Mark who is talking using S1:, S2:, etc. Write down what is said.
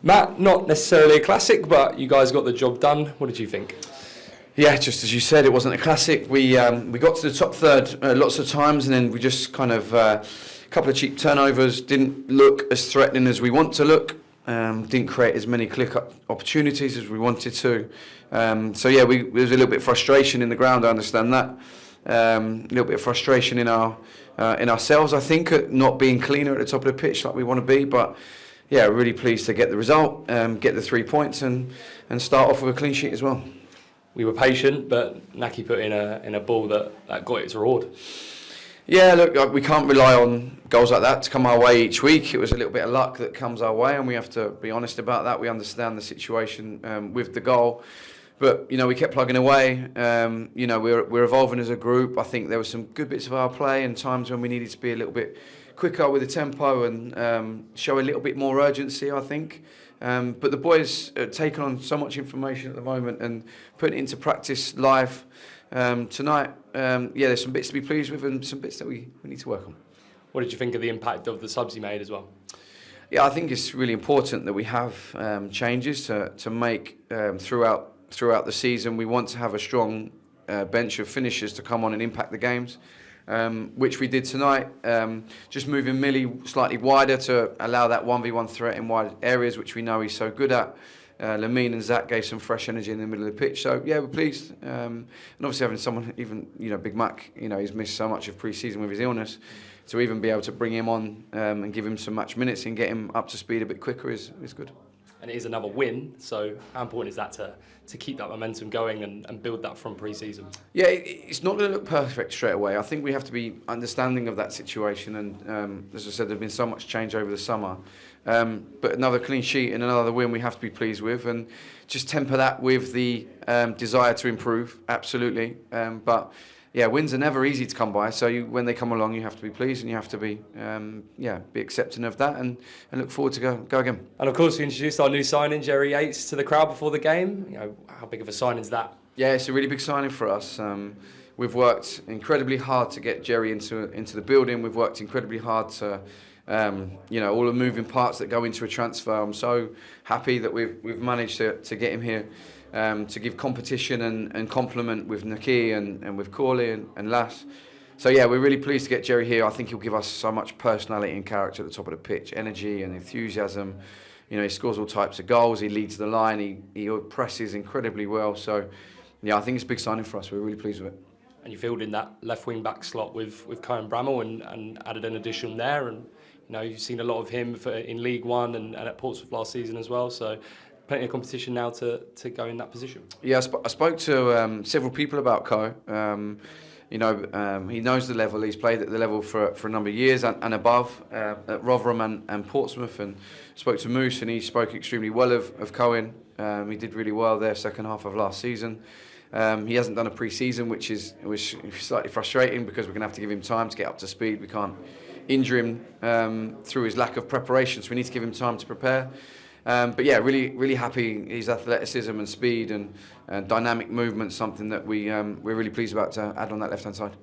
S1: Matt, not necessarily a classic, but you guys got the job done. What did you think?
S2: Yeah, just as you said, it wasn't a classic. We got to the top third lots of times, and then we just kind of a couple of cheap turnovers. Didn't look as threatening as we want to look. Didn't create as many click-up opportunities as we wanted to. So yeah, there was a little bit of frustration in the ground. I understand that. A little bit of frustration in ourselves, I think, at not being cleaner at the top of the pitch like we want to be. But yeah, really pleased to get the result, get the 3 points, and start off with a clean sheet as well.
S1: We were patient, but Naki put in a ball that got its reward.
S2: Yeah, look, we can't rely on goals like that to come our way each week. It was a little bit of luck that comes our way, and we have to be honest about that. We understand the situation with the goal, but we kept plugging away. We're evolving as a group. I think there were some good bits of our play and times when we needed to be a little bit quicker with the tempo and show a little bit more urgency, I think. But the boys are taking on so much information at the moment and putting it into practice live tonight. There's some bits to be pleased with and some bits that we need to work on.
S1: What did you think of the impact of the subs you made as well?
S2: Yeah, I think it's really important that we have changes to make throughout the season. We want to have a strong bench of finishers to come on and impact the games. Which we did tonight, just moving Millie slightly wider to allow that 1v1 threat in wide areas, which we know he's so good at. Lamine and Zach gave some fresh energy in the middle of the pitch, so yeah, we're pleased. And obviously having someone, even Big Mac, he's missed so much of pre-season with his illness, to even be able to bring him on and give him some match minutes and get him up to speed a bit quicker is good.
S1: And it is another win, so how important is that to keep that momentum going and build that from pre-season?
S2: Yeah, it's not going to look perfect straight away. I think we have to be understanding of that situation, and as I said, there's been so much change over the summer. But another clean sheet and another win we have to be pleased with, and just temper that with the desire to improve, absolutely. But yeah, wins are never easy to come by, so when they come along, you have to be pleased and you have to be accepting of that and look forward to go again.
S1: And of course, we introduced our new signing, Jerry Yates, to the crowd before the game. How big of a signing is that? Yeah,
S2: it's a really big signing for us. We've worked incredibly hard to get Jerry into the building. We've worked incredibly hard to, all the moving parts that go into a transfer. I'm so happy that we've managed to get him here. To give competition and complement with Naki and with Corley and Lass. So yeah, we're really pleased to get Jerry here. I think he'll give us so much personality and character at the top of the pitch, energy and enthusiasm. He scores all types of goals, he leads the line, he presses incredibly well. So yeah, I think it's a big signing for us. We're really pleased with it.
S1: And you filled in that left wing back slot with Cohen Bramall and added an addition there. And you've seen a lot of him in League One and at Portsmouth last season as well. So plenty of competition now to go in that position.
S2: Yeah, I spoke to several people about Ko. He knows the level. He's played at the level for a number of years and above at Rotherham and Portsmouth. And spoke to Moose, and he spoke extremely well of Cohen. He did really well there second half of last season. He hasn't done a pre-season, which is slightly frustrating because we're going to have to give him time to get up to speed. We can't injure him through his lack of preparation, so we need to give him time to prepare. But yeah, really happy. His athleticism and speed and dynamic movement, something that we're really pleased about to add on that left-hand side.